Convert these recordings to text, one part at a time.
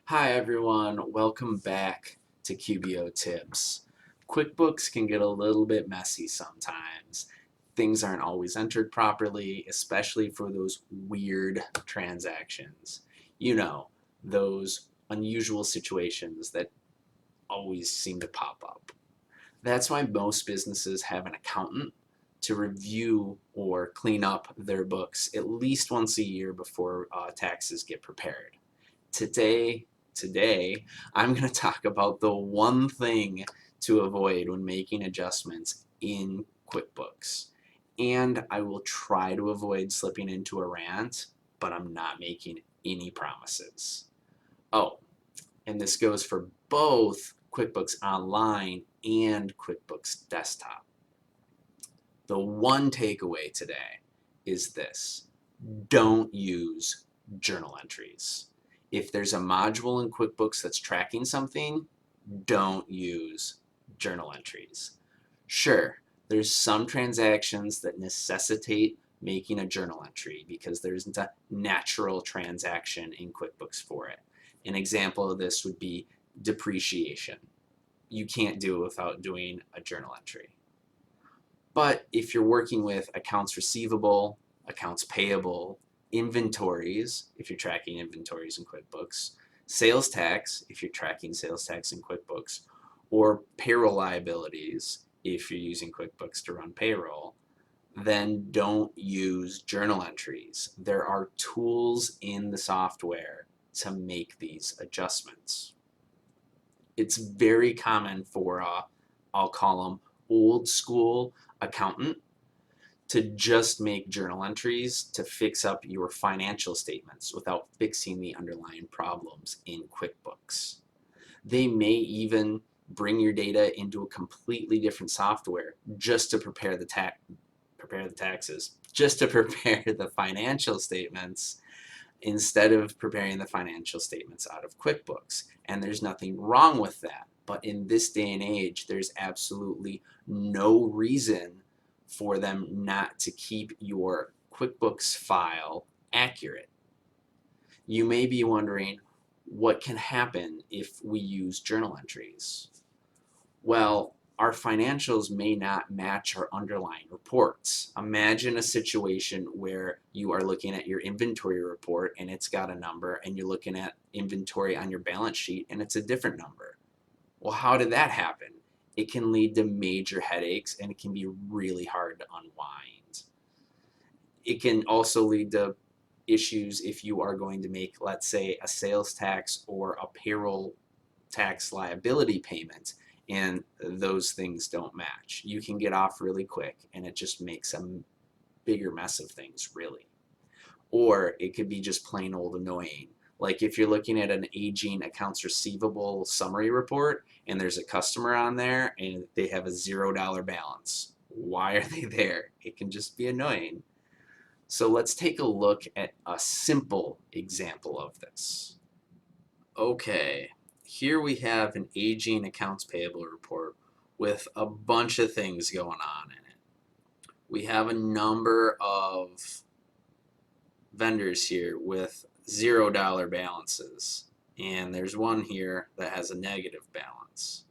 Hi everyone, welcome back to QBO Tips. QuickBooks can get a little bit messy sometimes. Things aren't always entered properly, especially for those weird transactions. You know, those unusual situations that always seem to pop up. That's why most businesses have an accountant to review or clean up their books at least once a year before taxes get prepared. Today, today, I'm going to talk about the one thing to avoid when making adjustments in QuickBooks. And I will try to avoid slipping into a rant, but I'm not making any promises. Oh, and this goes for both QuickBooks Online and QuickBooks Desktop. The one takeaway today is this: don't use journal entries. If there's a module in QuickBooks that's tracking something, don't use journal entries. Sure, there's some transactions that necessitate making a journal entry because there isn't a natural transaction in QuickBooks for it. An example of this would be depreciation. You can't do it without doing a journal entry. But if you're working with accounts receivable, accounts payable, inventories, if you're tracking inventories in QuickBooks, sales tax, if you're tracking sales tax in QuickBooks, or payroll liabilities, if you're using QuickBooks to run payroll, then don't use journal entries. There are tools in the software to make these adjustments. It's very common for, I'll call them old school accountant to just make journal entries to fix up your financial statements without fixing the underlying problems in QuickBooks. They may even bring your data into a completely different software just to prepare the taxes, just to prepare the financial statements instead of preparing the financial statements out of QuickBooks. And there's nothing wrong with that. But in this day and age, there's absolutely no reason for them not to keep your QuickBooks file accurate. You may be wondering, what can happen if we use journal entries? Well, our financials may not match our underlying reports. Imagine a situation where you are looking at your inventory report and it's got a number, and you're looking at inventory on your balance sheet and it's a different number. Well, how did that happen? It can lead to major headaches and it can be really hard to unwind. It can also lead to issues if you are going to make, let's say, a sales tax or a payroll tax liability payment and those things don't match. You can get off really quick and it just makes a bigger mess of things, really. Or it could be just plain old annoying. Like if you're looking at an aging accounts receivable summary report and there's a customer on there and they have a $0 balance. Why are they there? It can just be annoying. So let's take a look at a simple example of this. Okay, here we have an aging accounts payable report with a bunch of things going on in it. We have a number of vendors here with $0 balances, and there's one here that has a negative balance.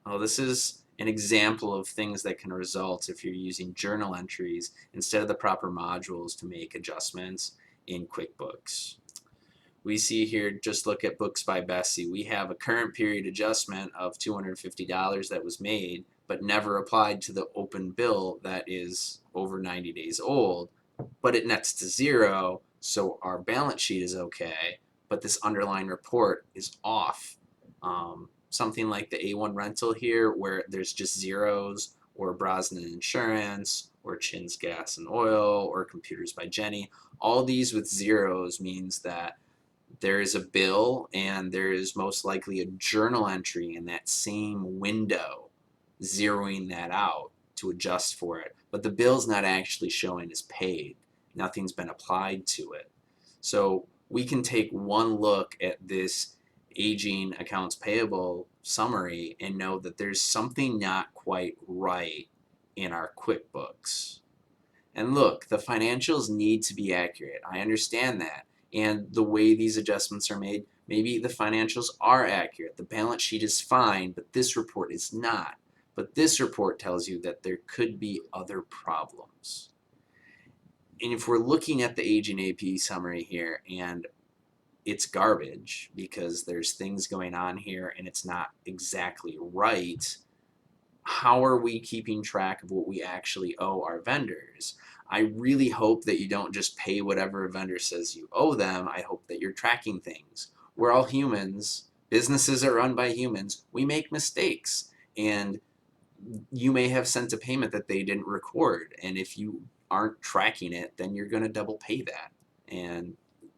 Well, this is an example of things that can result if you're using journal entries instead of the proper modules to make adjustments in QuickBooks. We see here, just look at Books by Bessie. We have a current period adjustment of $250 that was made, but never applied to the open bill that is over 90 days old, but it nets to zero, so our balance sheet is okay, but this underlying report is off. Something like the A1 rental here, where there's just zeros, or Brosnan Insurance, or Chin's Gas and Oil, or Computers by Jenny. All these with zeros means that there is a bill and there is most likely a journal entry in that same window zeroing that out to adjust for it. But the bill's not actually showing as paid. Nothing's been applied to it. So we can take one look at this aging accounts payable summary and know that there's something not quite right in our QuickBooks. And look, the financials need to be accurate. I understand that. And the way these adjustments are made Maybe the financials are accurate, the balance sheet is fine, but this report is not. But this report tells you that there could be other problems. And if we're looking at the aging AP summary here and it's garbage because there's things going on here and it's not exactly right, how are we keeping track of what we actually owe our vendors? I really hope that you don't just pay whatever a vendor says you owe them. I hope that you're tracking things. We're all humans. Businesses are run by humans. We make mistakes. And you may have sent a payment that they didn't record. And if you aren't tracking it, then you're going to double pay that. And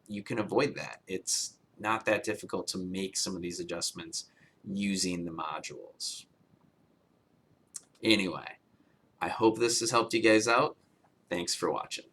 you can avoid that. It's not that difficult to make some of these adjustments using the modules. Anyway, I hope this has helped you guys out. Thanks for watching.